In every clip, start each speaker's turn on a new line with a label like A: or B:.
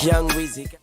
A: Young Weezy.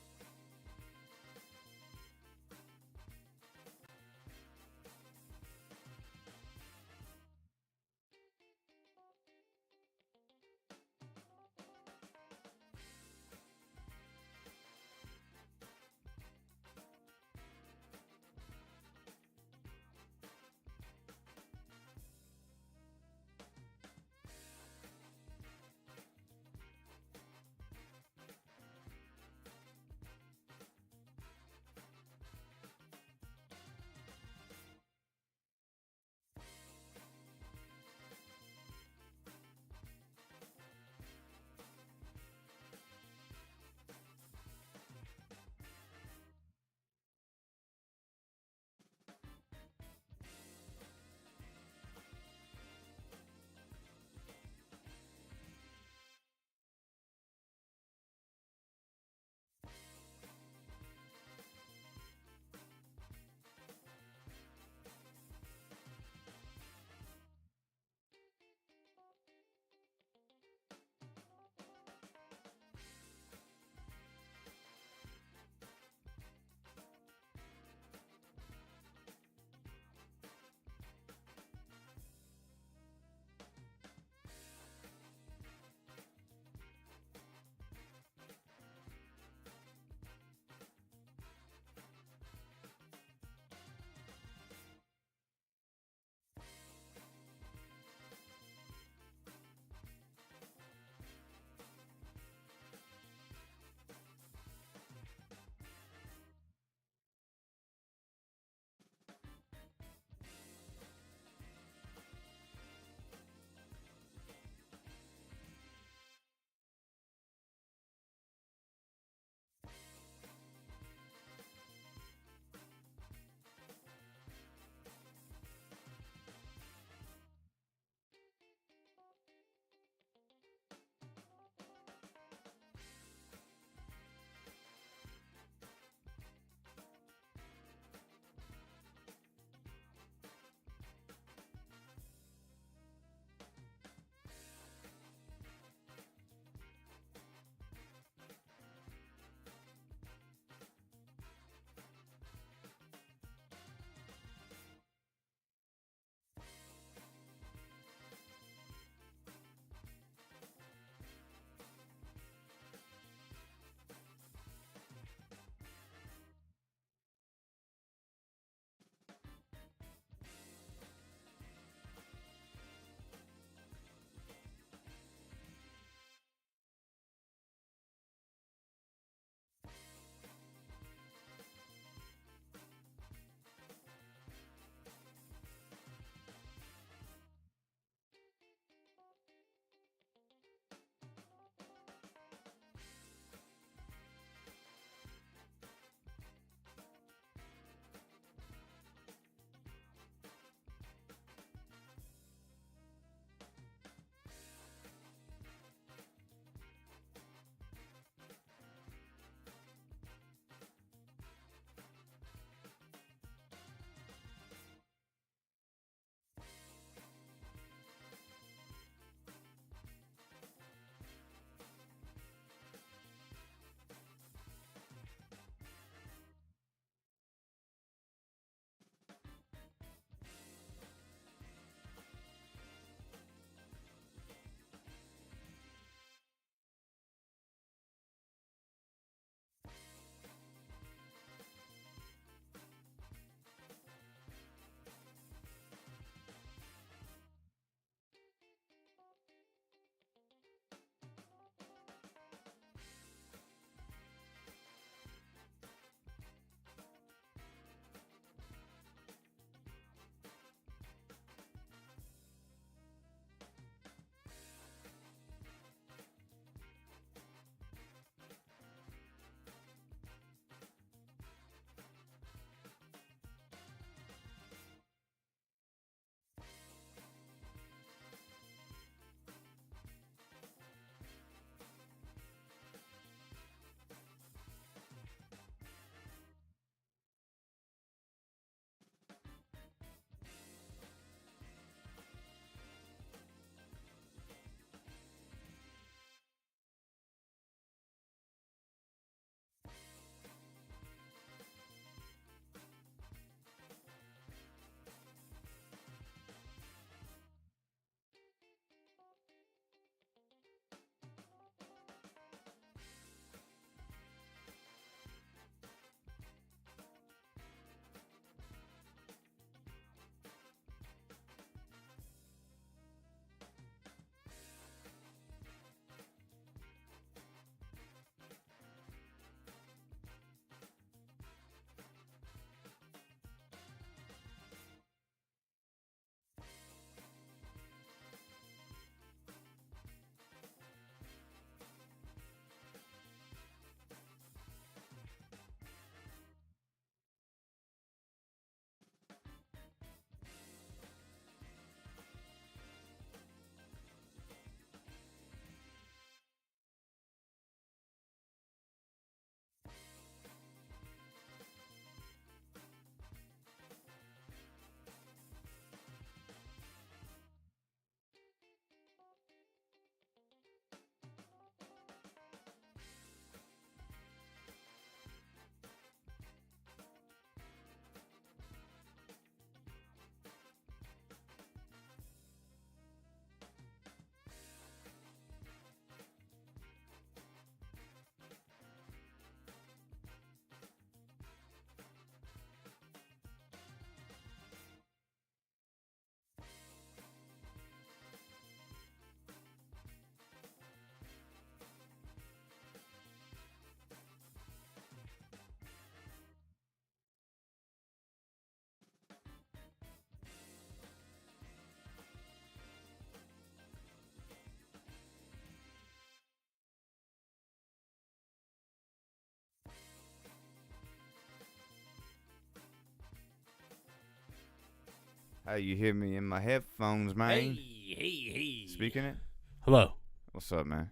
A: How you hear me in my headphones, man?
B: Hey.
A: Speaking it?
B: Hello.
A: What's up, man?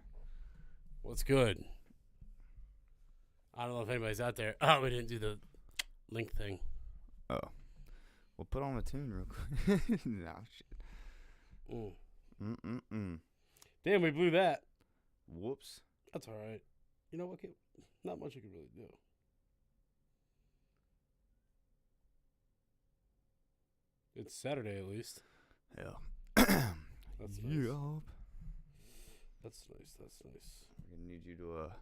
B: What's good? I don't know if anybody's out there. Oh, we didn't do the link thing.
A: Oh. Well, put on a tune real quick. No, shit.
B: Damn, we blew that.
A: Whoops.
B: That's all right. You know what? Not much you can really do. It's Saturday at least.
A: Yeah.
B: That's nice.
A: Yup.
B: That's nice.
A: I'm gonna need you to,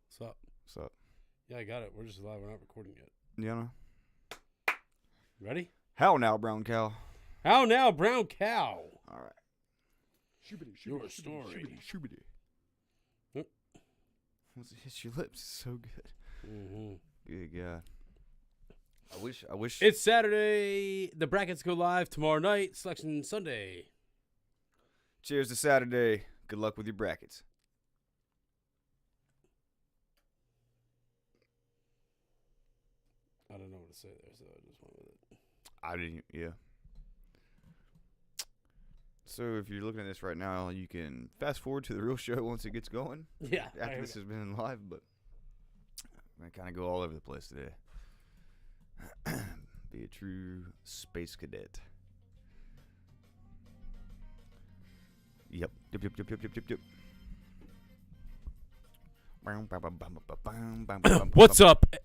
B: What's up?
A: What's up?
B: Yeah, I got it. We're just live. We're not recording yet.
A: You know?
B: Ready?
A: How now, brown cow?
B: How now, brown cow?
A: All right.
B: Your story. Yep.
A: Once it hits your lips, it's so good.
B: Mm-hmm.
A: Good God. I wish.
B: It's Saturday. The brackets go live tomorrow night. Selection Sunday.
A: Cheers to Saturday. Good luck with your brackets.
B: I don't know what to say there, so I just went with it.
A: I didn't, yeah. So if you're looking at this right now, you can fast forward to the real show once it gets going.
B: Yeah.
A: After this has been live, but I'm going to kind of go all over the place today. Be a true space cadet. Yep.
B: What's up?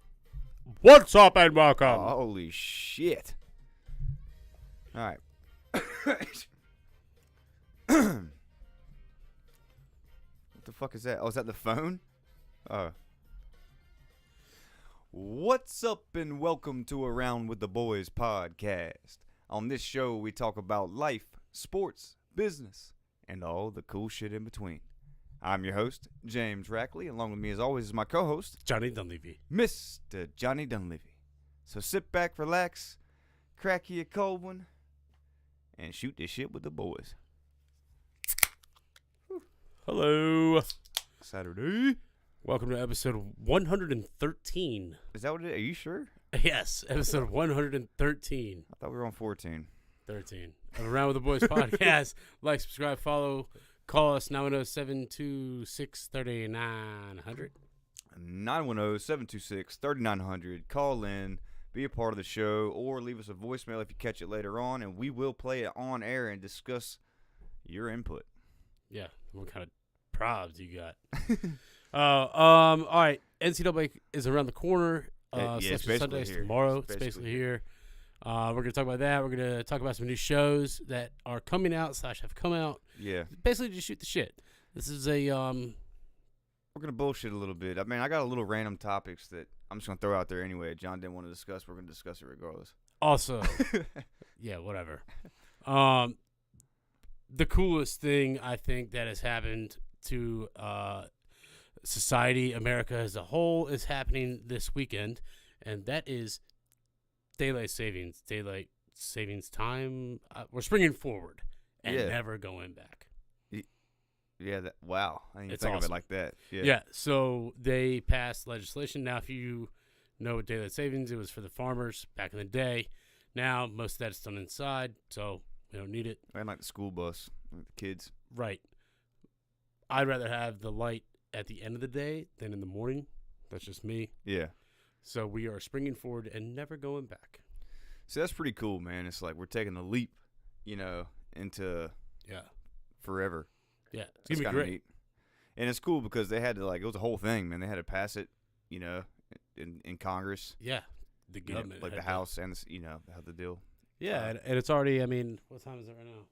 B: What's up and welcome.
A: Holy shit. All right. What the fuck is that? Oh, is that the phone? What's up and welcome to Around with the Boys podcast. On this show, we talk about life, sports, business, and all the cool shit in between. I'm your host, James Rackley. Along with me, as always, is my co-host,
B: Johnny Dunleavy.
A: Mr. Johnny Dunleavy. So sit back, relax, crack you a cold one, and shoot this shit with the boys.
B: Hello.
A: Saturday.
B: Welcome to episode 113.
A: Is that what it is? Are you sure?
B: Yes, episode 113.
A: I thought we were on 14.
B: 13. Around with the Boys podcast. Like, subscribe, follow. Call us 910-726-3900.
A: 910-726-3900. Call in, be a part of the show, or leave us a voicemail if you catch it later on, and we will play it on air and discuss your input.
B: Yeah, what kind of probs you got? All right. NCAA is around the corner.
A: It's
B: Sunday's
A: here.
B: tomorrow. It's basically here. We're going to talk about that. We're going to talk about some new shows that are coming out / have come out.
A: Yeah.
B: Basically, just shoot the shit. This is a
A: We're going to bullshit a little bit. I mean, I got a little random topics that I'm just going to throw out there anyway. John didn't want to discuss. We're going to discuss it regardless.
B: Also, yeah, whatever. The coolest thing I think that has happened to society, America as a whole, is happening this weekend, and that is daylight savings time. We're springing forward and never going back.
A: Yeah, wow. I didn't
B: It's
A: think of it
B: awesome.
A: like that.
B: Yeah, so they passed legislation. Now, if you know what daylight savings, it was for the farmers back in the day. Now, most of that is done inside, so we don't need it.
A: And like the school bus, like the kids.
B: Right. I'd rather have the light at the end of the day than in the morning. That's just me.
A: Yeah.
B: So we are springing forward and never going back.
A: So that's pretty cool, man. It's like we're taking a leap, into forever.
B: Yeah, it's
A: That's
B: going to be
A: kinda
B: great.
A: neat. And it's cool because they had to, it was a whole thing, man. They had to pass it, in Congress.
B: Yeah, the government.
A: Like the House and, how the deal.
B: Yeah, and it's already, what time is it right now?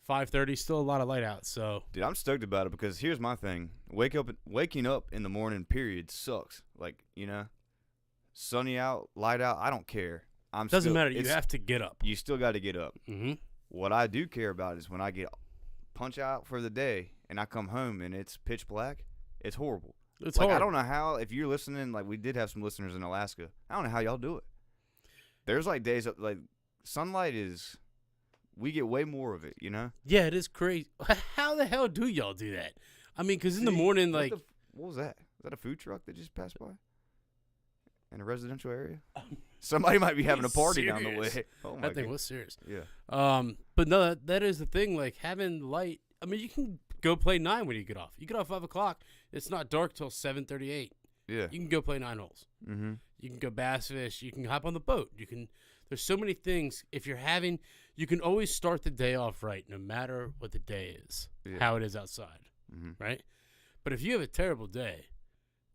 B: 5:30, still a lot of light out, so.
A: Dude, I'm stoked about it because here's my thing. Waking up in the morning, period, sucks. Sunny out, light out, I don't care.
B: Doesn't matter. You have to get up.
A: You still got to get up.
B: Mm-hmm.
A: What I do care about is when I get punch out for the day and I come home and it's pitch black, it's horrible.
B: It's horrible.
A: I don't know how, if you're listening, we did have some listeners in Alaska. I don't know how y'all do it. There's days of sunlight is, we get way more of it,
B: Yeah, it is crazy. How the hell do y'all do that? Because in the morning,
A: what was that? Is that a food truck that just passed by? in a residential area? Somebody might be having a party down the way. Oh my
B: That thing
A: God.
B: was serious.
A: Yeah.
B: But no, that is the thing. Like having light. I mean, you can go play 9 when you get off. You get off 5 o'clock. It's not dark till 7:38.
A: Yeah.
B: You can go play 9 holes.
A: Mm-hmm.
B: You can go bass fish. You can hop on the boat. You can. There's so many things. If you're having, you can always start the day off right, no matter what the day is, how it is outside, right? But if you have a terrible day,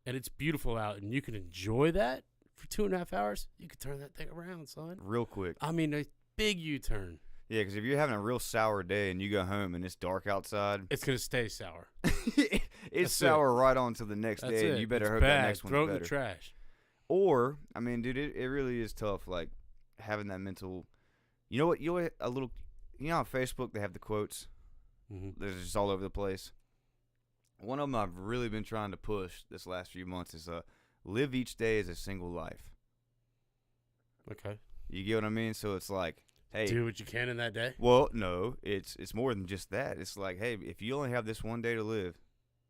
B: and it's beautiful out, and you can enjoy that for 2.5 hours, you can turn that thing around, son.
A: Real quick.
B: I mean, a big U-turn.
A: Yeah, because if you're having a real sour day and you go home and it's dark outside,
B: It's gonna stay sour.
A: it's
B: That's
A: sour right on to the next
B: That's
A: day,
B: it.
A: and you better
B: It's
A: hope
B: bad.
A: that next one's
B: Throw it
A: better.
B: in the trash.
A: Or, I mean, dude, it really is tough. Like having that mental. You know what? You know a little. You know on Facebook they have the quotes. They're just all over the place. One of them I've really been trying to push this last few months is live each day as a single life.
B: Okay.
A: You get what I mean? So it's like, hey,
B: Do what you can in that day.
A: well, no, it's more than just that. It's like, hey, if you only have this one day to live,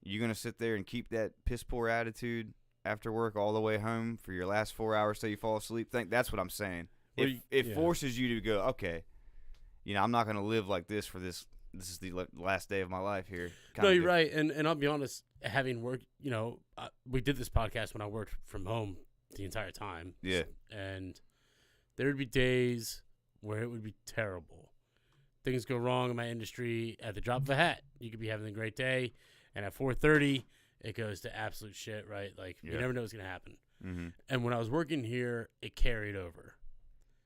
A: you're gonna sit there and keep that piss poor attitude after work all the way home for your last 4 hours till you fall asleep. That's what I'm saying.
B: Well,
A: It forces you to go, okay, I'm not gonna live like this for this. This is the last day of my life here.
B: No, you're right, and I'll be honest. Having worked, we did this podcast when I worked from home the entire time.
A: Yeah.
B: And there would be days where it would be terrible. Things go wrong in my industry at the drop of a hat. You could be having a great day, and at 4:30, it goes to absolute shit, right? Like, you never know what's going to happen.
A: Mm-hmm.
B: And when I was working here, it carried over.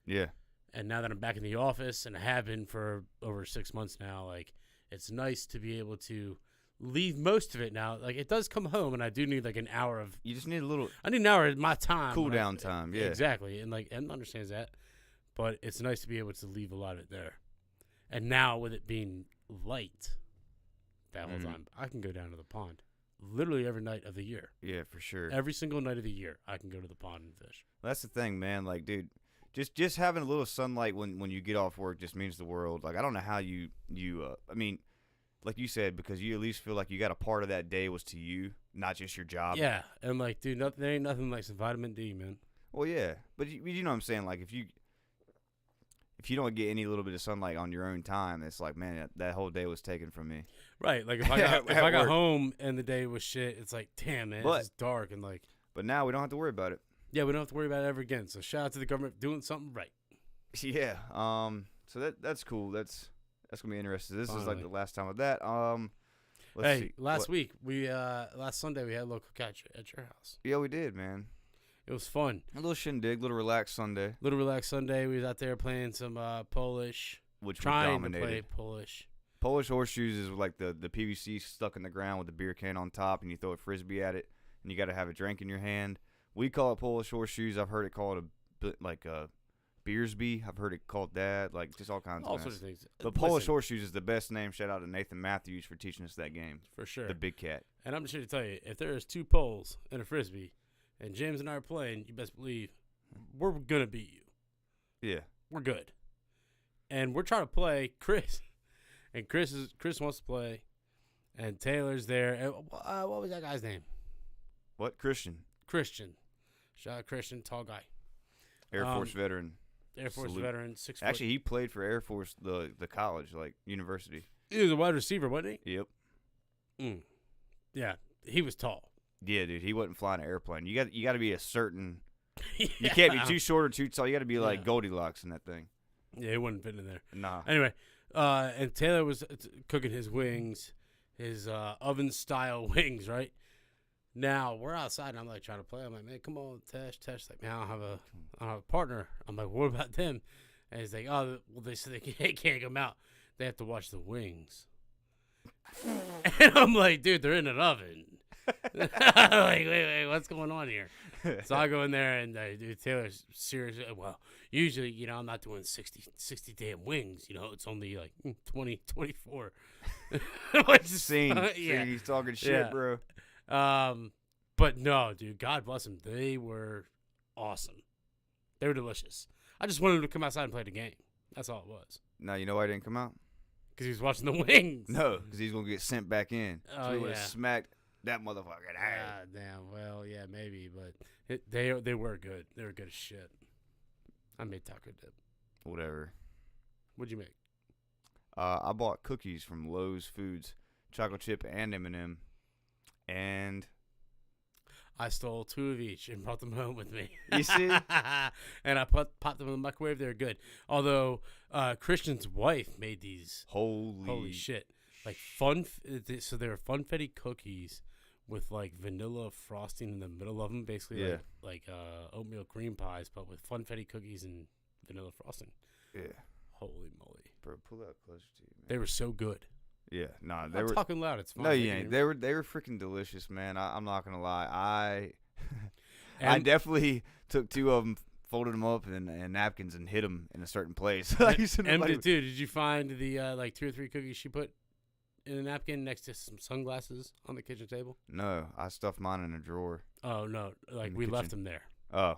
A: Yeah.
B: And now that I'm back in the office, and I have been for over 6 months now, like, it's nice to be able to leave most of it now. Like, it does come home, and I do need, like, an hour of...
A: You just need a little...
B: I need an hour of my time.
A: Cool down time, yeah.
B: Exactly. And, like, and understands that. But it's nice to be able to leave a lot of it there. And now, with it being light that whole time, I can go down to the pond literally every night of the year.
A: Yeah, for sure.
B: Every single night of the year, I can go to the pond and fish.
A: That's the thing, man. Like, dude, just having a little sunlight when you get off work just means the world. Like, I don't know how you I mean, like you said, because you at least feel like you got a part of that day was to you, not just your job.
B: Yeah, and like, dude, there ain't nothing like some vitamin D, man.
A: Well, yeah, but you know what I'm saying. Like, if you don't get any little bit of sunlight on your own time, it's like, man, that whole day was taken from me.
B: Right. Like, if I got home and the day was shit, it's like, damn, man, it's dark and like.
A: But now we don't have to worry about it.
B: Yeah, we don't have to worry about it ever again. So shout out to the government doing something right.
A: Yeah. So that's cool. That's gonna be interesting. This is like the last time of that. Let's see.
B: Last Sunday we had a local catch at your house.
A: Yeah, we did, man.
B: It was fun.
A: A little shindig, little relaxed Sunday.
B: Little relaxed Sunday. We was out there playing some Polish.
A: Which
B: trying
A: we dominated.
B: To play Polish.
A: Polish horseshoes is like the PVC stuck in the ground with the beer can on top, and you throw a frisbee at it, and you got to have a drink in your hand. We call it Polish horseshoes. I've heard it called a Beersby. I've heard it called that. Like, just all kinds of
B: sorts of things.
A: But Polish horseshoes is the best name. Shout out to Nathan Matthews for teaching us that game.
B: For sure.
A: The big cat.
B: And I'm just here to tell you, if there's 2 poles and a frisbee, and James and I are playing, you best believe we're going to beat you.
A: Yeah.
B: We're good. And we're trying to play Chris. And Chris wants to play. And Taylor's there. And, what was that guy's name?
A: What? Christian.
B: Shout out Christian, tall guy.
A: Air Force veteran.
B: Air Force
A: Salute.
B: veteran, 6 foot.
A: Actually, he played for Air Force, the college, like university.
B: He was a wide receiver, wasn't
A: Yep.
B: he? Yeah, he was tall.
A: Yeah, dude, he wasn't flying an airplane. You got to be a certain. Yeah. You can't be too short or too tall. You got to be like Goldilocks in that thing.
B: Yeah, he wouldn't fit in there.
A: Nah.
B: Anyway, and Taylor was cooking his wings, his oven style wings, right? Now we're outside, and I'm like trying to play. I'm like, man, come on, Tesh. Like, man, I don't have a partner. I'm like, what about them? And he's like, oh, well, they said they can't come out. They have to watch the wings. And I'm like, dude, they're in an oven. Like, wait, what's going on here? So I go in there, and dude, Taylor's serious. Well, usually, I'm not doing 60 damn wings. It's only like 20, 24.
A: See, he's talking shit, bro.
B: But no, dude, God bless them. They were awesome. They were delicious. I just wanted him to come outside and play the game. That's all it was.
A: No, you know why he didn't come out?
B: Because he was watching the wings.
A: No, because he's going to get sent back in.
B: Oh,
A: So we would have smacked That motherfucker.
B: Ah, damn. Well, yeah, maybe, but they were good. They were good as shit. I made taco dip.
A: Whatever.
B: What'd you make?
A: I bought cookies from Lowe's Foods, chocolate chip and M&M, and
B: I stole 2 of each and brought them home with me.
A: You see?
B: And I popped them in the microwave. They're good. Although Christian's wife made these. Holy shit! Like so they were funfetti cookies with like vanilla frosting in the middle of them, basically like oatmeal cream pies, but with funfetti cookies and vanilla frosting.
A: Yeah.
B: Holy moly.
A: Bro, pull that closer to you, man.
B: They were so good.
A: Yeah, nah,
B: I'm talking loud. It's fine.
A: No, you ain't. They were freaking delicious, man. I'm not gonna lie. I definitely took 2 of them, folded them up in napkins, and hid them in a certain place.
B: Did you find the like 2 or 3 cookies she put in a napkin next to some sunglasses on the kitchen table?
A: No, I stuffed mine in a drawer.
B: Oh no, like we left them there.
A: Oh,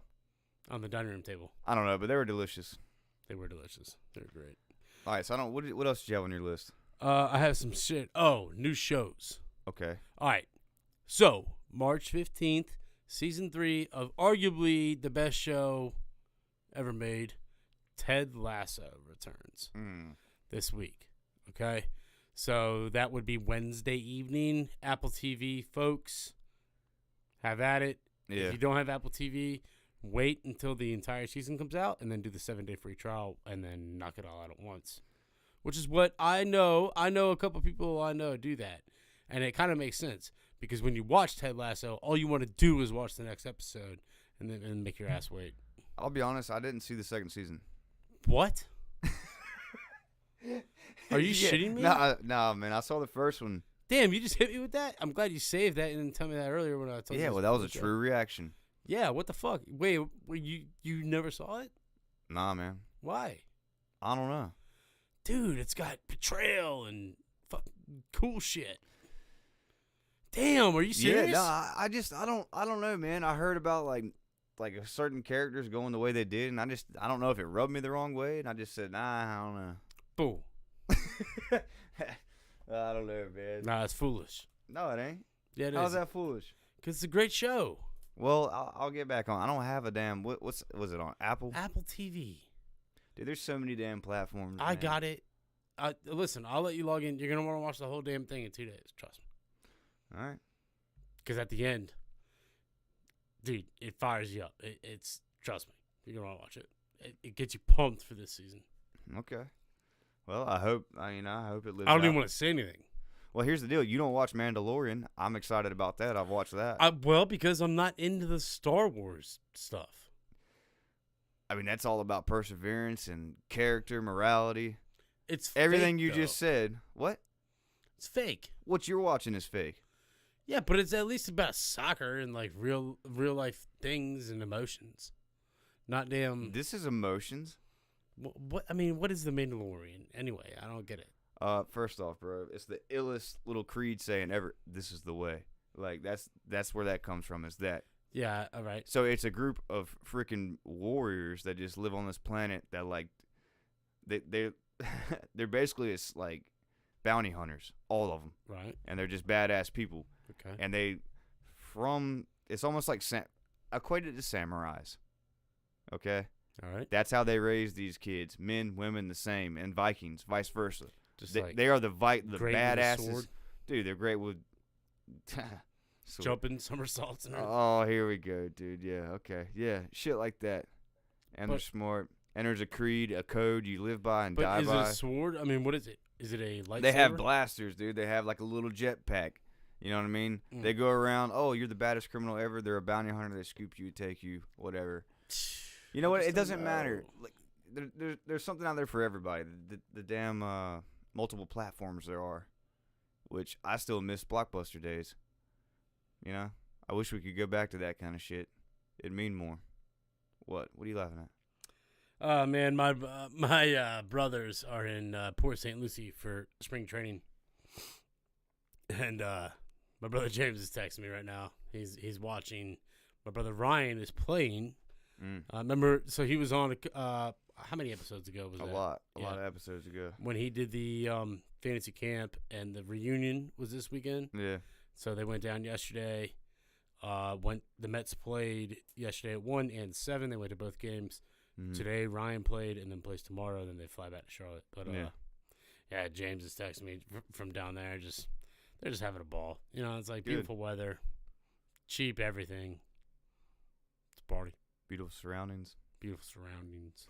B: on the dining room table.
A: I don't know, but they were delicious.
B: They were delicious. They were great.
A: All right, so what else did you have on your list?
B: I have some shit. Oh, new shows.
A: Okay.
B: All right. So, March 15th, season 3 of arguably the best show ever made, Ted Lasso returns this week. Okay? So, that would be Wednesday evening. Apple TV, folks. Have at it.
A: Yeah.
B: If you don't have Apple TV, wait until the entire season comes out and then do the 7-day free trial and then knock it all out at once. Which is what I know. I know a couple people I know do that. And it kind of makes sense. Because when you watch Ted Lasso, all you want to do is watch the next episode and then make your ass wait.
A: I'll be honest, I didn't see the second season.
B: What? Are you shitting me?
A: Nah, man. I saw the first one.
B: Damn, you just hit me with that? I'm glad you saved that and didn't tell me that earlier when I told you.
A: Yeah, well, that was a true reaction.
B: Yeah, what the fuck? Wait, you never saw it?
A: Nah, man.
B: Why?
A: I don't know.
B: Dude, it's got betrayal and fucking cool shit. Damn, are you serious?
A: Yeah, no, I don't know, man. I heard about like a certain characters going the way they did, and I don't know if it rubbed me the wrong way, and I just said, nah, I don't know.
B: Boom.
A: I don't know, man.
B: Nah, it's foolish.
A: No, it ain't.
B: Yeah, it is.
A: How's that foolish?
B: Because it's a great show.
A: Well, I'll get back on. I don't have a damn. Was it on Apple?
B: Apple TV.
A: Dude, there's so many damn platforms.
B: I got it. Listen, I'll let you log in. You're gonna want to watch the whole damn thing in 2 days. Trust me.
A: All right.
B: Because at the end, dude, it fires you up. It's trust me. You're gonna want to watch it. It gets you pumped for this season.
A: Okay. Well, I hope it lives.
B: I don't even want to say anything.
A: Well, here's the deal. You don't watch Mandalorian. I'm excited about that. I've watched that.
B: Well, because I'm not into the Star Wars stuff.
A: I mean, that's all about perseverance and character, morality.
B: It's
A: everything
B: fake,
A: you just said. What?
B: It's fake.
A: What you're watching is fake.
B: Yeah, but it's at least about soccer and like real life things and emotions. Not damn.
A: This is emotions.
B: What? I mean, what is the Mandalorian anyway? I don't get it.
A: First off, bro, it's the illest little creed saying ever. This is the way. Like that's where that comes from. Is that?
B: Yeah. All right.
A: So it's a group of freaking warriors that just live on this planet that like they're basically it's like bounty hunters, all of them.
B: Right.
A: And they're just badass people.
B: Okay.
A: And it's almost like equated to samurais. Okay.
B: All right.
A: That's how they raise these kids, men, women, the same, and Vikings, vice versa.
B: Just
A: they are the badasses, dude. They're great with
B: jumping somersaults. And
A: oh, here we go, dude. Yeah, okay, yeah, shit like that. And they're smart. And there's a creed, a code you live by and die by.
B: But is it a sword? I mean, what is it? Is it a lightsaber?
A: They have blasters, dude. They have like a little jetpack. You know what I mean? They go around. Oh, you're the baddest criminal ever. They're a bounty hunter. They scoop you, take you, whatever. You know what? It doesn't matter. Like, there's something out there for everybody. The damn multiple platforms there are, which I still miss Blockbuster days. You know, I wish we could go back to that kind of shit. It'd mean more. What are you laughing at?
B: Man, my brothers are in Port St. Lucie for spring training, and my brother James is texting me right now. He's watching. My brother Ryan is playing. Remember, so he was on how many episodes ago was that?
A: A lot of episodes ago.
B: When he did the fantasy camp and the reunion was this weekend.
A: Yeah.
B: So they went down yesterday. The Mets played yesterday at 1 and 7. They went to both games.
A: Mhm.
B: Today Ryan played and then plays tomorrow. Then they fly back to Charlotte. But yeah, James is texting me from down there. They're just having a ball. You know, it's like beautiful weather, cheap everything. It's a party.
A: Beautiful surroundings.
B: Beautiful surroundings.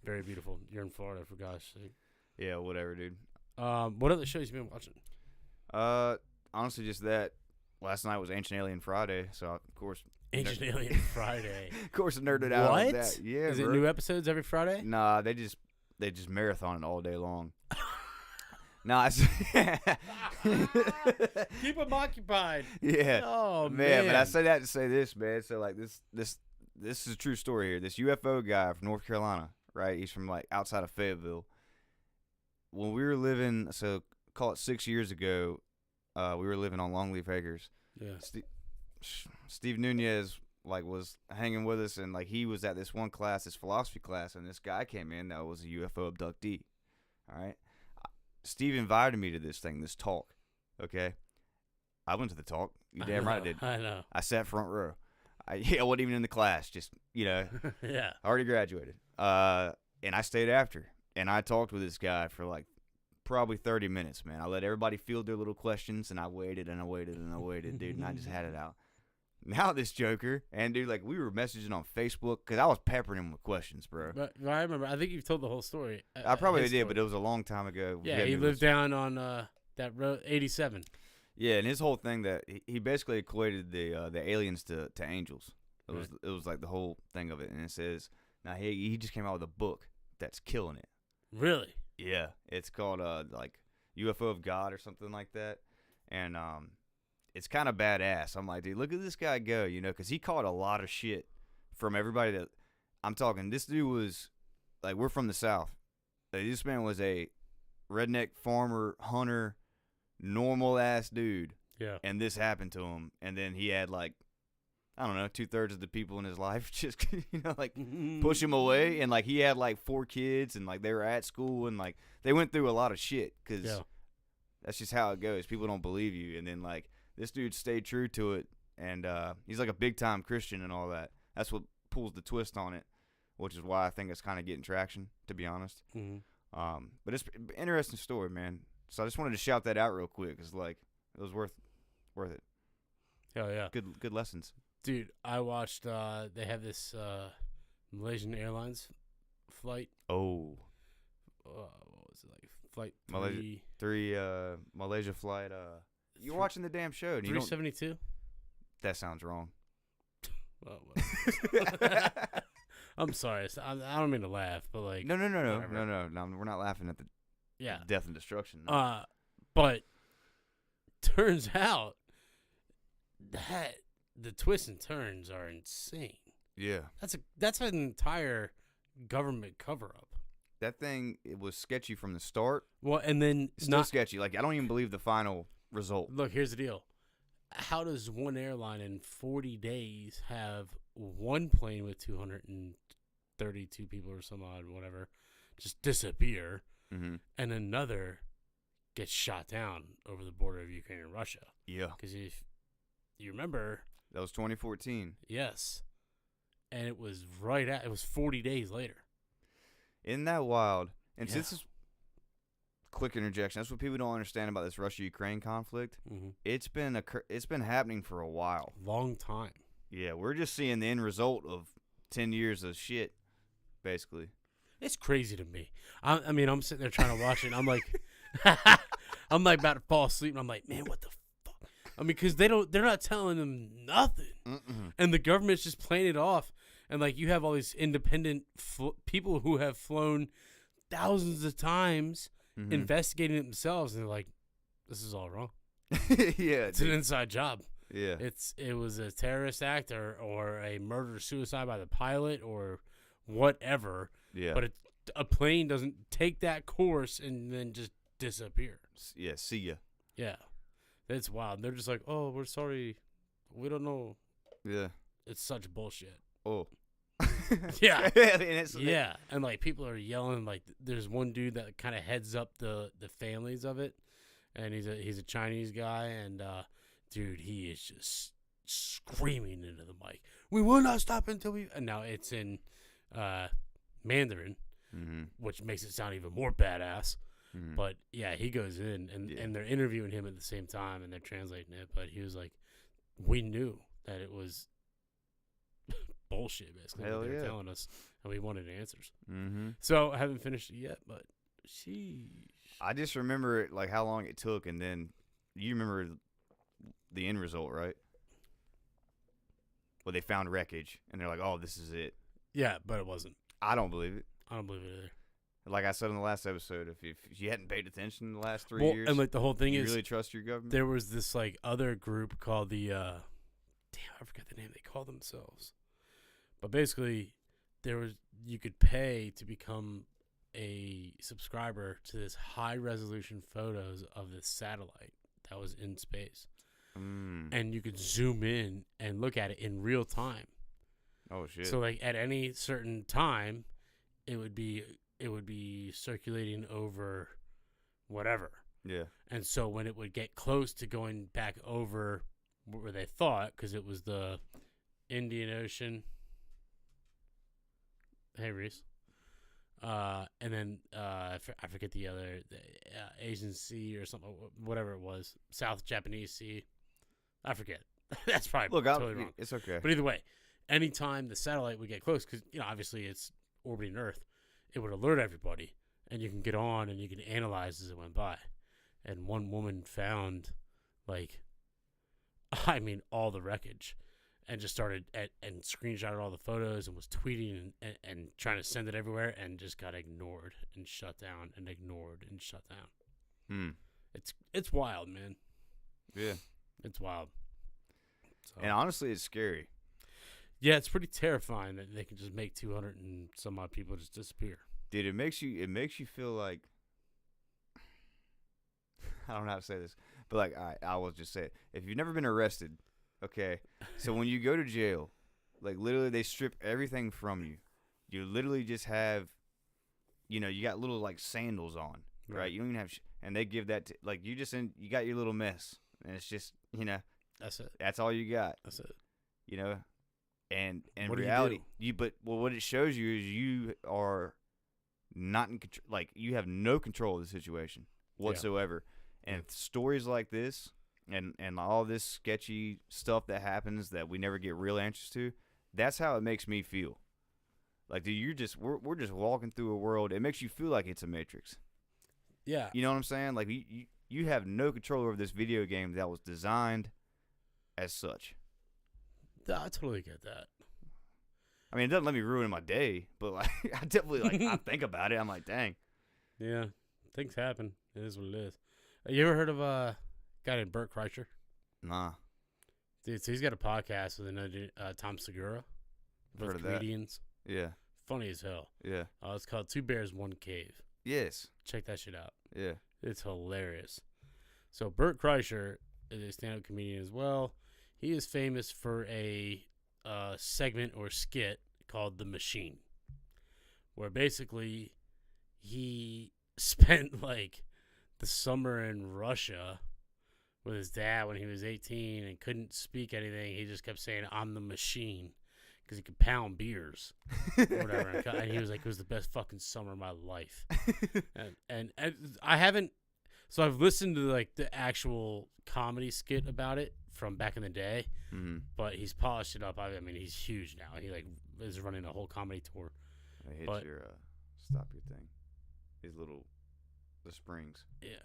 B: Very beautiful. You're in Florida, for gosh sake.
A: Yeah, whatever, dude.
B: What other shows you been watching?
A: Honestly, just that. Last night was Ancient Alien Friday, so of course.
B: Ancient Alien Friday.
A: Of course, nerded out on that. Yeah,
B: Is
A: bro.
B: it new episodes every Friday?
A: Nah, they just marathon it all day long. Nah,
B: Keep them occupied.
A: Yeah.
B: Oh
A: man. But I say that to say this, man. So like this is a true story here. This UFO guy from North Carolina, right? He's from like outside of Fayetteville. When we were living, so call it 6 years ago, we were living on Longleaf Acres.
B: Yeah.
A: Steve Nunez like was hanging with us, and like he was at this one class, this philosophy class, and this guy came in that was a UFO abductee. All right. Steve invited me to this talk. Okay. I went to the talk. You damn right I did.
B: I know.
A: I sat front row. I wasn't even in the class. Just,
B: Yeah.
A: I already graduated. And I stayed after. And I talked with this guy for like probably 30 minutes, man. I let everybody field their little questions, and I waited and I waited and I waited, dude, and I just had it out. Now this joker, and dude, like we were messaging on Facebook because I was peppering him with questions, bro.
B: But I remember. I think you've told the whole story.
A: I probably did,
B: story.
A: but it was a long time ago.
B: Yeah, he lived down on that road, 87.
A: Yeah, and his whole thing that he basically equated the aliens to angels. It was like the whole thing of it, and it says now he just came out with a book that's killing it.
B: Really?
A: Yeah, it's called like UFO of God or something like that, and it's kind of badass. I'm like, dude, look at this guy go, you know, because he caught a lot of shit from everybody that I'm talking. This dude was like, we're from the South. Like, this man was a redneck farmer, hunter, normal ass dude.
B: Yeah.
A: And this happened to him, and then he had like, I don't know, 2/3 of the people in his life just, you know, like push him away, and like he had like 4 kids, and like they were at school, and like they went through a lot of shit because that's just how it goes. People don't believe you, and then like. This dude stayed true to it, and he's like a big-time Christian and all that. That's what pulls the twist on it, which is why I think it's kind of getting traction, to be honest.
B: Mm-hmm.
A: But it's an interesting story, man. So I just wanted to shout that out real quick, because like it was worth it.
B: Hell yeah.
A: Good lessons.
B: Dude, I watched. They have this Malaysian Airlines flight.
A: Oh.
B: What was it like? Flight
A: Malaysia flight. You're watching the damn show. And
B: 372?
A: That sounds wrong.
B: Well, I'm sorry. I don't mean to laugh, but like.
A: No. We're not laughing at the death and destruction. No.
B: But turns out that the twists and turns are insane.
A: Yeah.
B: That's an entire government cover-up.
A: That thing, it was sketchy from the start.
B: Well, and then
A: it's still sketchy. Like, I don't even believe the final result.
B: Look, here's the deal. How does one airline in 40 days have one plane with 232 people or some odd whatever just disappear, and another gets shot down over the border of Ukraine and Russia?
A: Yeah.
B: Because if you remember,
A: that was 2014.
B: Yes, and it was it was 40 days later.
A: Isn't that wild? And since this quick interjection, that's what people don't understand about this Russia-Ukraine conflict. Mm-hmm. It's been happening for a while.
B: Long time. Yeah,
A: we're just seeing the end result of 10 years of shit, basically.
B: It's crazy to me. I mean, I'm sitting there trying to watch it, and I'm like, I'm like about to fall asleep, and I'm like, man, what the fuck? I mean, because they're not telling them nothing, and the government's just playing it off, and like you have all these independent people who have flown thousands of times. Investigating it themselves, and they're like, this is all wrong.
A: Yeah,
B: it's an inside job.
A: Yeah,
B: it was a terrorist act or a murder-suicide by the pilot or whatever.
A: Yeah,
B: but a plane doesn't take that course and then just disappear.
A: Yeah, see ya.
B: Yeah, it's wild. They're just like, oh, we're sorry, we don't know.
A: Yeah,
B: it's such bullshit.
A: Oh.
B: Yeah. Yeah. And like people are yelling, like there's one dude that kind of heads up the families of it, and he's a Chinese guy, and dude, he is just screaming into the mic. We will not stop until we. And now it's in Mandarin, which makes it sound even more badass. But yeah, he goes in, and they're interviewing him at the same time, and they're translating it. But he was like, "We knew that it was bullshit, basically.
A: Hell
B: what they were
A: yeah.
B: telling us, and we wanted answers." So I haven't finished it yet, but
A: I just remember it, like how long it took, and then you remember the end result, right? Well, they found wreckage, and they're like, "Oh, this is it."
B: Yeah, but it wasn't.
A: I don't believe it.
B: I don't believe it either.
A: Like I said in the last episode, if you hadn't paid attention in the last 3 years,
B: and like the whole thing
A: you
B: is,
A: really trust your government?
B: there was this like other group called the damn, I forgot the name they call themselves, but basically you could pay to become a subscriber to this high resolution photos of this satellite that was in space, and you could zoom in and look at it in real time.
A: Oh shit!
B: So like at any certain time, it would be circulating over whatever.
A: Yeah.
B: And so when it would get close to going back over where they thought, because it was the Indian Ocean. Hey, Reese. And then I forget the other, Asian Sea or something, whatever it was, South Japanese Sea. I forget. That's probably totally wrong.
A: It's okay.
B: But either way, anytime the satellite would get close, because obviously it's orbiting Earth, it would alert everybody, and you can get on and you can analyze as it went by. And one woman found, all the wreckage, and just started and screenshotted all the photos and was tweeting and trying to send it everywhere, and just got ignored and shut down and ignored and shut down. It's wild, man.
A: Yeah.
B: It's wild. So.
A: And honestly, it's scary.
B: Yeah, it's pretty terrifying that they can just make 200 and some odd people just disappear.
A: Dude, it makes you feel like, I don't know how to say this, but like I will just say it. If you've never been arrested, okay, so when you go to jail, like literally they strip everything from you. You literally just have, you got little like sandals on, right? You don't even have, and they give that to, like you got your little mess, and it's just
B: that's it.
A: That's all you got.
B: That's it.
A: And in
B: what
A: reality, what it shows you is you are not in control. Like you have no control of the situation whatsoever. Yeah. And stories like this, and all this sketchy stuff that happens that we never get real answers to, that's how it makes me feel. Like, dude, we're just walking through a world. It makes you feel like it's a Matrix.
B: Yeah.
A: You know what I'm saying? Like you have no control over this video game that was designed as such.
B: I totally get that.
A: I mean, it doesn't let me ruin my day, but like I definitely I think about it. I'm like, dang.
B: Yeah, things happen. It is what it is. You ever heard of a guy named Bert Kreischer?
A: Nah.
B: Dude, so he's got a podcast with another Tom Segura.
A: Heard of
B: comedians.
A: That. Yeah.
B: Funny as hell.
A: Yeah.
B: It's called Two Bears, One Cave.
A: Yes.
B: Check that shit out.
A: Yeah.
B: It's hilarious. So Bert Kreischer is a stand-up comedian as well. He is famous for a segment or skit called The Machine, where basically he spent like the summer in Russia with his dad when he was 18 and couldn't speak anything. He just kept saying, "I'm the machine," because he could pound beers or whatever. And he was like, it was the best fucking summer of my life. and I haven't, so I've listened to like the actual comedy skit about it from back in the day, but he's polished it up. I mean, he's huge now. He like is running a whole comedy tour.
A: I hit your stop your thing. The springs.
B: Yeah.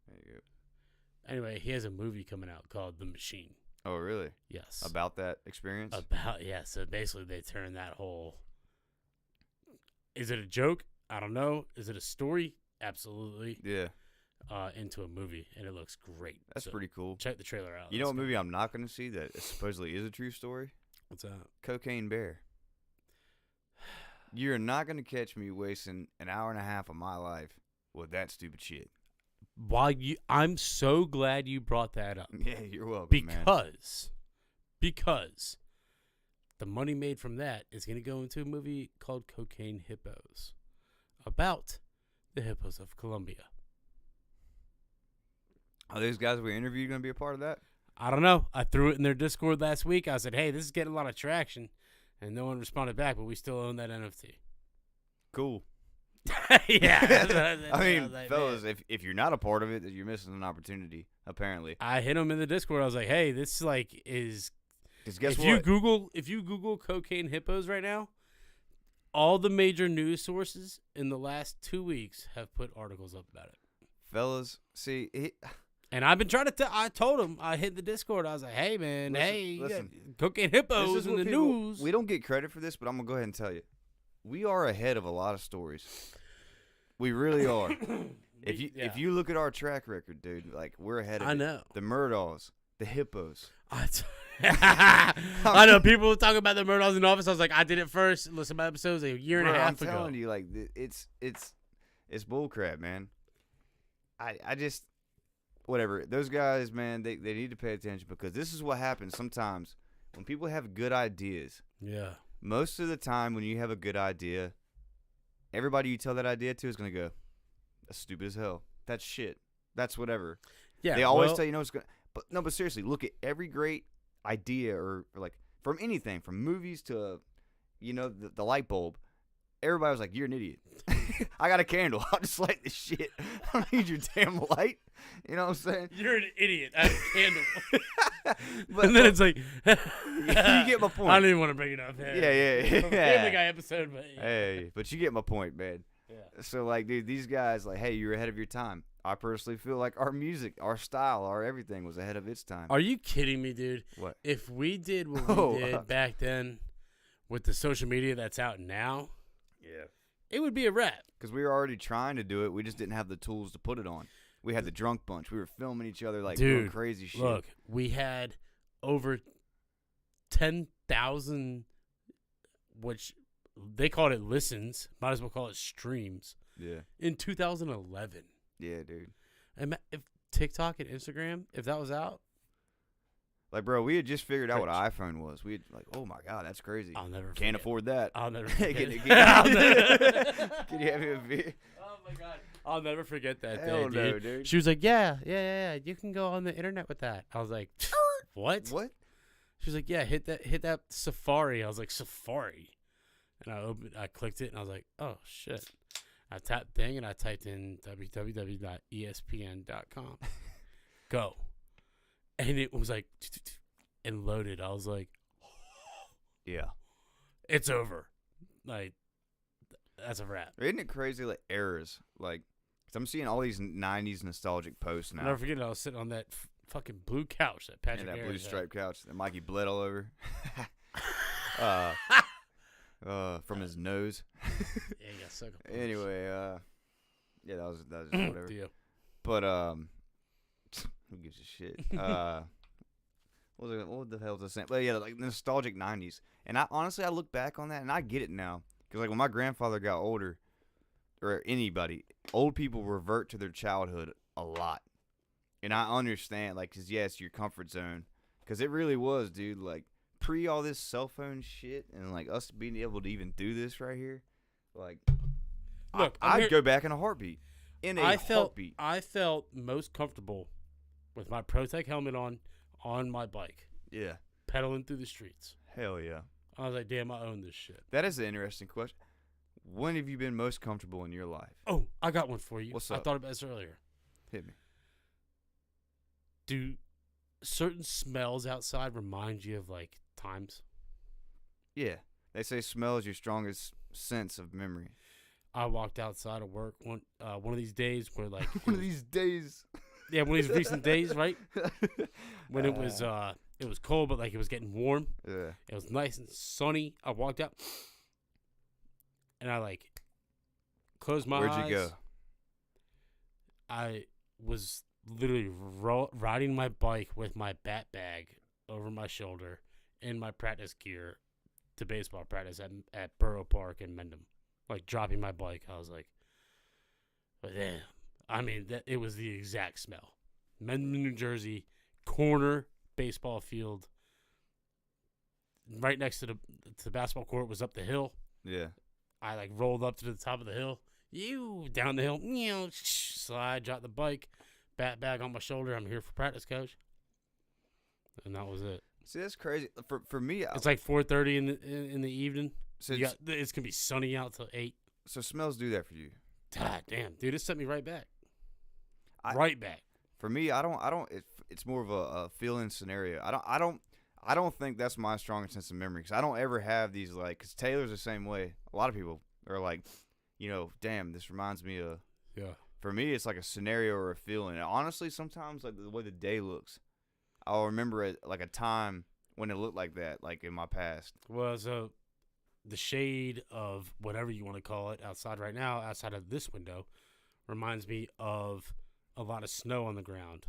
A: There you go.
B: Anyway, he has a movie coming out called The Machine.
A: Oh, really?
B: Yes.
A: About that experience?
B: So basically they turn that whole, is it a joke? I don't know. Is it a story? Absolutely.
A: Yeah.
B: Into a movie, and it looks great.
A: That's pretty cool.
B: Check the trailer out.
A: You know what movie I'm not going to see that supposedly is a true story?
B: What's that?
A: Cocaine Bear. You're not going to catch me wasting an hour and a half of my life with that stupid shit.
B: I'm so glad you brought that up.
A: Yeah, you're welcome,
B: because the money made from that is going to go into a movie called Cocaine Hippos, about the hippos of Colombia.
A: Are those guys we interviewed going to be a part of that?
B: I don't know. I threw it in their Discord last week. I said, hey, this is getting a lot of traction. And no one responded back, but we still own that NFT.
A: Cool.
B: Yeah.
A: I mean, fellas, if you're not a part of it, you're missing an opportunity, apparently.
B: I hit him in the Discord. I was like, hey, this is
A: guess
B: if
A: what?
B: you Google cocaine hippos right now, all the major news sources in the last 2 weeks have put articles up about it.
A: Fellas, see,
B: and I've been trying to I told him, I hit the Discord. I was like, hey, man,
A: listen,
B: cocaine hippos in the news.
A: We don't get credit for this, but I'm going to go ahead and tell you. We are ahead of a lot of stories. We really are. If you look at our track record, dude, like, we're ahead of
B: I know.
A: The Murdaws, the Hippos.
B: I know people talk about the Murdaws in office. I was like, I did it first. Listen to my episodes a year and a half ago.
A: I'm telling you, like, it's bullcrap, man. I just, whatever. Those guys, man, they need to pay attention, because this is what happens sometimes when people have good ideas.
B: Yeah.
A: Most of the time when you have a good idea, everybody you tell that idea to is going to go, that's stupid as hell. That's shit. That's whatever. Yeah. They always tell you, it's going to. But seriously, look at every great idea or like from anything, from movies to, the light bulb. Everybody was like, you're an idiot. I got a candle. I'll just light this shit. I don't need your damn light. You know what I'm saying?
B: You're an idiot. I have a candle.
A: And then it's like, you get my point.
B: I don't even want to bring it up.
A: Yeah.
B: Family Guy episode, but yeah.
A: Hey, but you get my point, man. Yeah. So, like, dude, these guys, like, hey, you're ahead of your time. I personally feel like our music, our style, our everything was ahead of its time.
B: Are you kidding me, dude?
A: What?
B: If we did what we did back then with the social media that's out now,
A: yeah,
B: it would be a wrap.
A: Because we were already trying to do it. We just didn't have the tools to put it on. We had the drunk bunch. We were filming each other, like, doing crazy shit.
B: Look, we had over 10,000, which they called it listens. Might as well call it streams.
A: Yeah.
B: In 2011.
A: Yeah, dude.
B: And if TikTok and Instagram, if that was out.
A: Like, bro, we had just figured out what an iPhone was. We had, like, oh, my God, that's crazy.
B: I'll never
A: Can't afford that.
B: I'll never forget
A: Can you have me a beer?
B: Oh, my God. I'll never forget that
A: Hell
B: day,
A: no, dude.
B: She was like, yeah. You can go on the internet with that. I was like, what?
A: What?
B: She was like, yeah, hit that Safari. I was like, Safari? And I clicked it, and I was like, oh, shit. I tapped thing, and I typed in www.espn.com. Go. And it was like, and loaded. I was like,
A: yeah.
B: It's over. Like, that's a wrap.
A: Isn't it crazy, like, errors? Like, cause I'm seeing all these 90s nostalgic posts now.
B: I'll never forget it. I was sitting on that fucking blue couch that Patrick
A: that
B: Ayers
A: blue
B: had.
A: striped couch that Mikey bled all over. From his nose.
B: Yeah, he got suck up.
A: Anyway, yeah, that was just whatever.
B: Deal.
A: But who gives a shit? What the hell was I saying? But yeah, like nostalgic 90s. And I look back on that and I get it now. Because like when my grandfather got older, or anybody, old people revert to their childhood a lot. And I understand, like, because yeah, it's your comfort zone. Because it really was, dude. Like, pre all this cell phone shit and like us being able to even do this right here, like, look, I'd go back in a heartbeat. Heartbeat.
B: I felt most comfortable with my ProTech helmet on my bike.
A: Yeah.
B: Pedaling through the streets.
A: Hell yeah.
B: I was like, damn, I own this shit.
A: That is an interesting question. When have you been most comfortable in your life?
B: Oh, I got one for you.
A: What's up?
B: I thought about this earlier.
A: Hit me.
B: Do certain smells outside remind you of, like, times?
A: Yeah. They say smell is your strongest sense of memory.
B: I walked outside of work one of these days where, like...
A: one of these days.
B: Yeah, one of these recent days, right? When it was cold, but, like, it was getting warm.
A: Yeah.
B: It was nice and sunny. I walked out, and I, like, closed my eyes.
A: Where'd you go?
B: I was literally riding my bike with my bat bag over my shoulder in my practice gear to baseball practice at Borough Park in Mendham. Like, dropping my bike. I was like, but damn. I mean, it was the exact smell. Mendham, New Jersey, corner baseball field. Right next to the basketball court was up the hill.
A: Yeah.
B: I, like, rolled up to the top of the hill. Down the hill. Slide, drop the bike. bat bag on my shoulder. I'm here for practice, coach. And that was it.
A: See, that's crazy. For me,
B: It's like 4:30 in the evening.
A: so
B: It's gonna be sunny out till 8.
A: so smells do that for you.
B: God damn, dude, it sent me right back.
A: I-
B: back.
A: For me, I don't. It's more of a feeling scenario. I don't think that's my strongest sense of memory because I don't ever have these like. Because Taylor's the same way. A lot of people are like, damn, this reminds me of.
B: Yeah.
A: For me, it's like a scenario or a feeling. And honestly, sometimes like the way the day looks, I'll remember it like a time when it looked like that, like in my past.
B: Well, so the shade of whatever you want to call it outside right now, outside of this window, reminds me of a lot of snow on the ground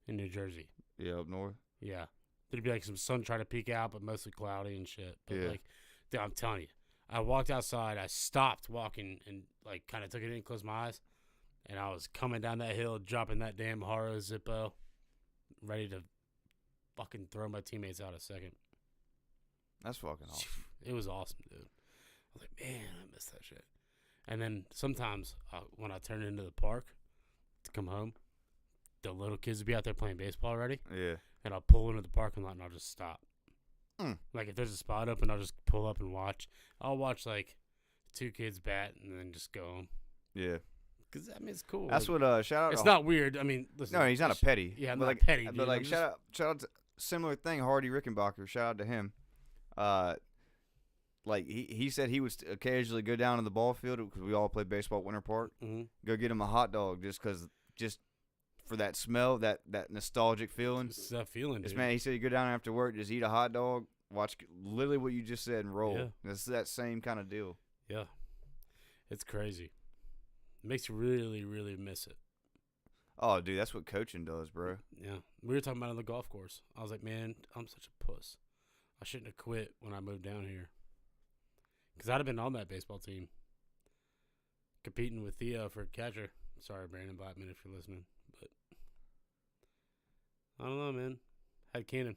B: in New Jersey.
A: Yeah, up north.
B: Yeah. There'd be like some sun trying to peek out, but mostly cloudy and shit. But like, dude, I'm telling you, I walked outside, I stopped walking and like kind of took it in, closed my eyes, and I was coming down that hill, dropping that damn Haro Zippo, ready to fucking throw my teammates out a second.
A: That's fucking awesome.
B: It was awesome, dude. I was like, man, I miss that shit. And then sometimes when I turn into the park to come home, the little kids would be out there playing baseball already.
A: Yeah.
B: And I'll pull into the parking lot and I'll just stop.
A: Mm.
B: Like if there's a spot open, I'll just pull up and watch. I'll watch like 2 kids bat and then just go home.
A: Yeah.
B: Because, I mean, it's cool.
A: That's
B: like,
A: what, shout out.
B: it's not weird. I mean, listen.
A: No, he's not a petty.
B: Yeah, I'm
A: but
B: not
A: like,
B: petty.
A: But
B: Dude.
A: like, shout out to similar thing, Hardy Rickenbacker. Shout out to him. Like he said he would occasionally go down to the ball field because we all play baseball at Winter Park.
B: Mm-hmm.
A: Go get him a hot dog just for that smell, that nostalgic feeling.
B: It's that feeling, dude.
A: Man, he said you go down after work, just eat a hot dog, watch literally what you just said, and roll.
B: Yeah.
A: It's that same kind of deal.
B: Yeah. It's crazy. It makes you really, really miss it.
A: Oh, dude, that's what coaching does, bro.
B: Yeah. We were talking about it on the golf course. I was like, man, I'm such a puss. I shouldn't have quit when I moved down here. Because I'd have been on that baseball team. Competing with Theo for catcher. Sorry, Brandon Blackman, if you're listening. But I don't know, man. Had Cannon.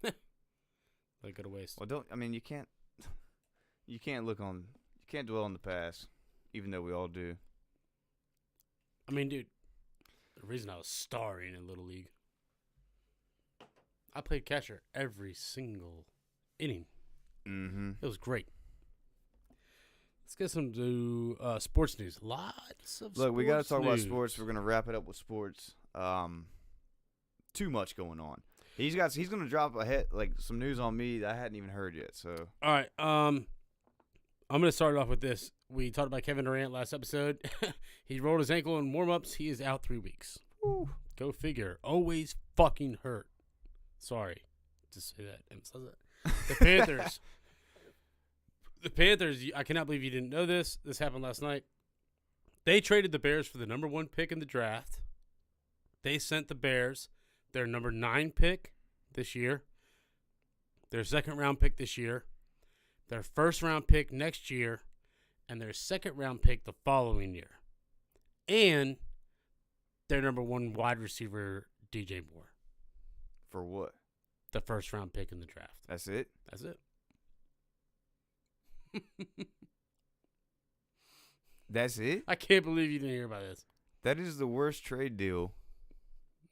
B: Like, go to waste.
A: Well, you can't dwell on the past, even though we all do.
B: I mean, dude, the reason I was starring in Little League, I played catcher every single inning.
A: Mm-hmm.
B: It was great. Let's get some to sports news. Lots of
A: Look, we got to talk about
B: news.
A: sports. We're gonna wrap it up with sports. Too much going on. He's gonna drop some news on me that I hadn't even heard yet. So
B: all right, I'm gonna start it off with this. We talked about Kevin Durant last episode. He rolled his ankle in warm-ups. He is out 3 weeks. Woo. Go figure. Always fucking hurt. Sorry to say that. Emphasize that. The Panthers. The Panthers, I cannot believe you didn't know this. This happened last night. They traded the Bears for the number 1 pick in the draft. They sent the Bears their number 9 pick this year, their second-round pick this year, their first-round pick next year, and their second-round pick the following year. And their number 1 wide receiver, DJ Moore.
A: for what?
B: The first-round pick in the draft.
A: That's it.
B: That's it.
A: That's it.
B: I can't believe you didn't hear about this.
A: That is the worst trade deal.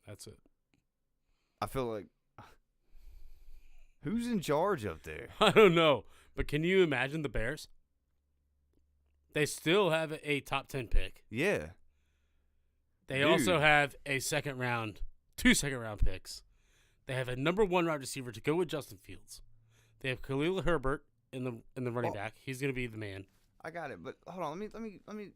B: That's it.
A: I feel like who's in charge up there?
B: I don't know. But can you imagine the Bears? They still have a top 10 pick.
A: Yeah.
B: They
A: Dude.
B: also have a two second-round picks. They have a number 1 wide receiver to go with Justin Fields. They have Khalil Herbert in the running back. He's going to be the man.
A: I got it, but hold on. Let me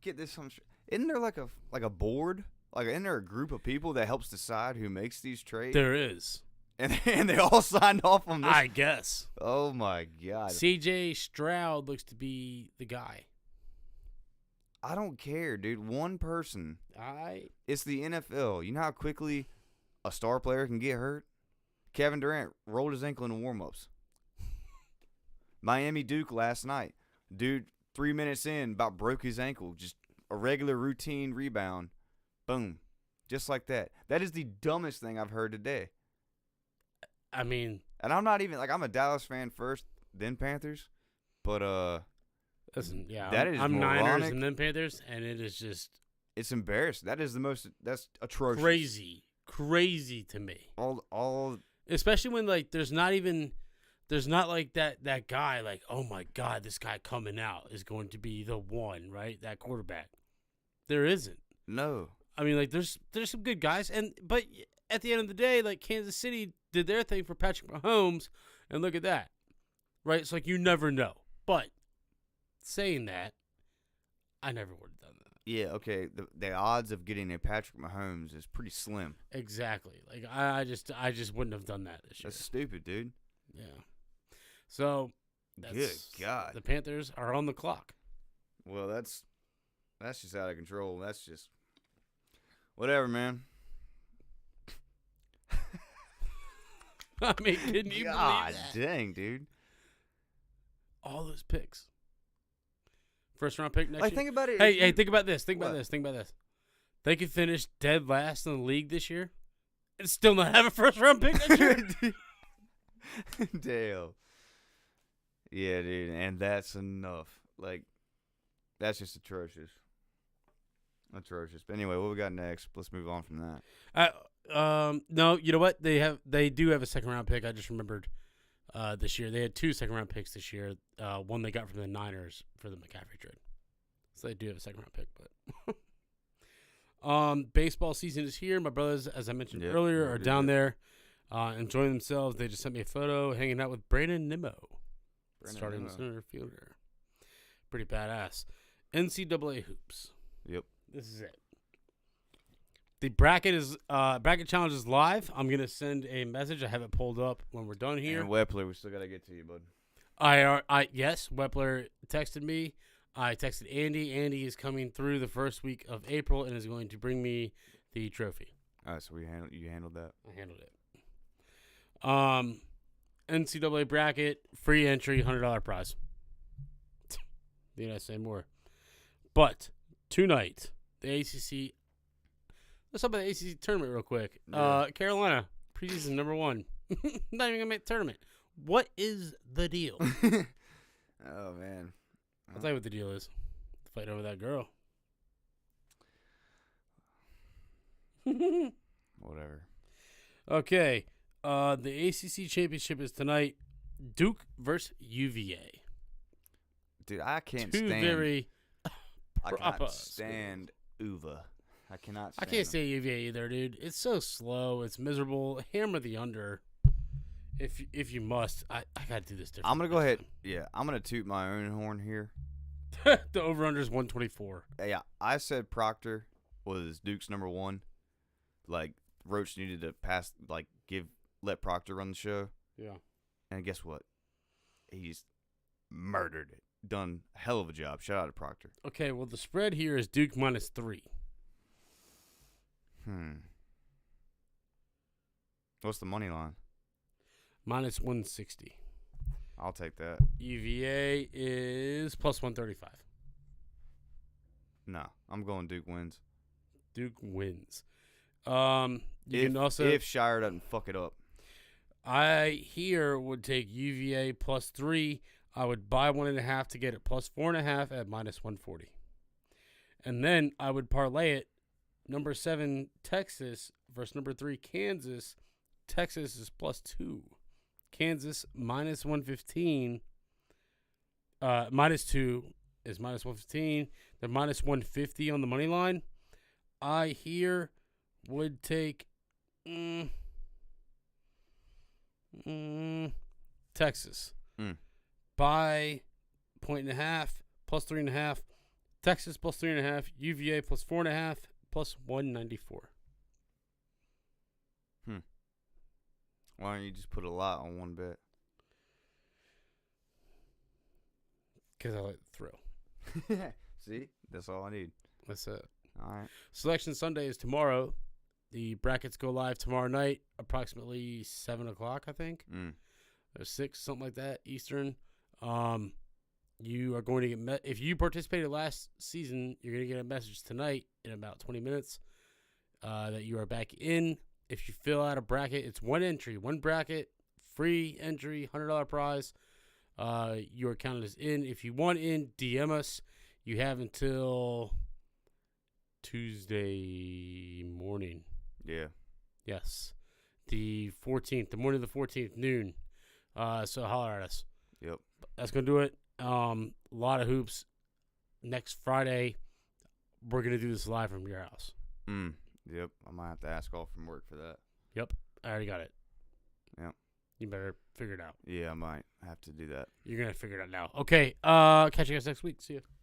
A: get this on. Isn't there like a board? Like, isn't there a group of people that helps decide who makes these trades?
B: There is.
A: And they all signed off on this.
B: I guess.
A: Oh my God.
B: C.J. Stroud looks to be the guy.
A: I don't care, dude. One person. It's the NFL. You know how quickly a star player can get hurt? Kevin Durant rolled his ankle in warm-ups. Miami Duke last night. Dude, 3 minutes in, about broke his ankle. Just a regular routine rebound. Boom. Just like that. That is the dumbest thing I've heard today.
B: I mean.
A: And I'm not even, I'm a Dallas fan first, then Panthers. But,
B: Listen, yeah,
A: that is
B: I'm
A: moronic.
B: Niners and then Panthers, and it is just It's
A: embarrassing. That's atrocious.
B: Crazy to me.
A: All.
B: Especially when there's not that guy oh my God, this guy coming out is going to be the one, right? That quarterback. There isn't.
A: No.
B: I mean, there's some good guys, but at the end of the day, Kansas City did their thing for Patrick Mahomes, and look at that, right? It's you never know. But saying that, I never would have done that.
A: Yeah, okay. The odds of getting a Patrick Mahomes is pretty slim.
B: Exactly. I just wouldn't have done that this year.
A: That's stupid, dude.
B: Yeah. So,
A: good God,
B: the Panthers are on the clock.
A: Well, that's just out of control. That's just whatever, man.
B: I mean, can you believe that?
A: Dang, dude.
B: All those picks. First round pick next year.
A: Think about it.
B: Hey, think about this. Think about this. They could finish dead last in the league this year and still not have a first round pick next year.
A: Damn. Yeah, dude, and that's enough. That's just atrocious. Atrocious. But anyway, what we got next? Let's move on from that.
B: No, you know what? They do have a second round pick. I just remembered this year. They had 2 second round picks this year. One they got from the Niners for the McCaffrey trade. So they do have a second round pick, but baseball season is here. My brothers, as I mentioned earlier, are down there enjoying themselves. They just sent me a photo hanging out with Brandon Nimmo, starting center fielder. Pretty badass. NCAA hoops.
A: Yep.
B: This is it. The bracket challenge is live. I'm gonna send a message. I have it pulled up when we're done here.
A: And Wepler, we still gotta get to you, bud.
B: Yes, Wepler texted me. I texted Andy. Andy is coming through the first week of April and is going to bring me the trophy.
A: All right, so you handled that.
B: I handled it. NCAA bracket, free entry, $100 prize. Need I say more? But tonight, the ACC. Let's talk about the ACC tournament real quick.
A: Yeah.
B: Carolina, preseason number 1. Not even gonna make the tournament. What is the deal?
A: Oh man,
B: I'll tell you what the deal is. Fight over that girl.
A: Whatever.
B: Okay. The ACC championship is tonight. Duke versus UVA.
A: Dude, I can't
B: Two
A: stand.
B: very.
A: I cannot stand UVA. I cannot.
B: I can't say UVA either, dude. It's so slow. It's miserable. Hammer the under. If you must, I gotta do this different.
A: I'm gonna go ahead. Yeah, I'm gonna toot my own horn here.
B: The over under is 124.
A: Yeah, I said Proctor was Duke's number 1. Roach needed to let Proctor run the show.
B: Yeah.
A: And guess what? He's murdered it. Done a hell of a job. Shout out to Proctor.
B: Okay, well the spread here is Duke -3.
A: What's the money line?
B: -160.
A: I'll take that.
B: UVA is +135.
A: No, I'm going Duke wins.
B: Duke wins. If
A: Shire doesn't fuck it up.
B: I here would take UVA +3. I would buy 1.5 to get it +4.5 at -140. And then I would parlay it. Number 7, Texas versus number 3, Kansas. Texas is +2. Kansas -115. -2 is -115. They're -150 on the money line. I here would take Texas by 1.5 +3.5. Texas +3.5. UVA +4.5 +194.
A: Why don't you just put a lot on one bet?
B: Because I like the thrill.
A: See? That's all I need.
B: That's it.
A: All right.
B: Selection Sunday is tomorrow. The brackets go live tomorrow night, approximately 7 o'clock, I think. Or 6, something like that, Eastern. You are going to get if you participated last season, you're going to get a message tonight in about 20 minutes that you are back in. If you fill out a bracket, it's one entry, one bracket, free entry, $100 prize. Your account is in. If you want in, DM us. You have until Tuesday morning.
A: Yeah.
B: Yes. The 14th, the morning of the 14th, noon. So holler at us.
A: Yep.
B: That's going to do it. A lot of hoops. Next Friday, we're going to do this live from your house.
A: Yep. I might have to ask off from work for that.
B: Yep. I already got it.
A: Yep.
B: You better figure it out.
A: Yeah, I might have to do that.
B: You're going to figure it out now. Okay. Catch you guys next week. See you.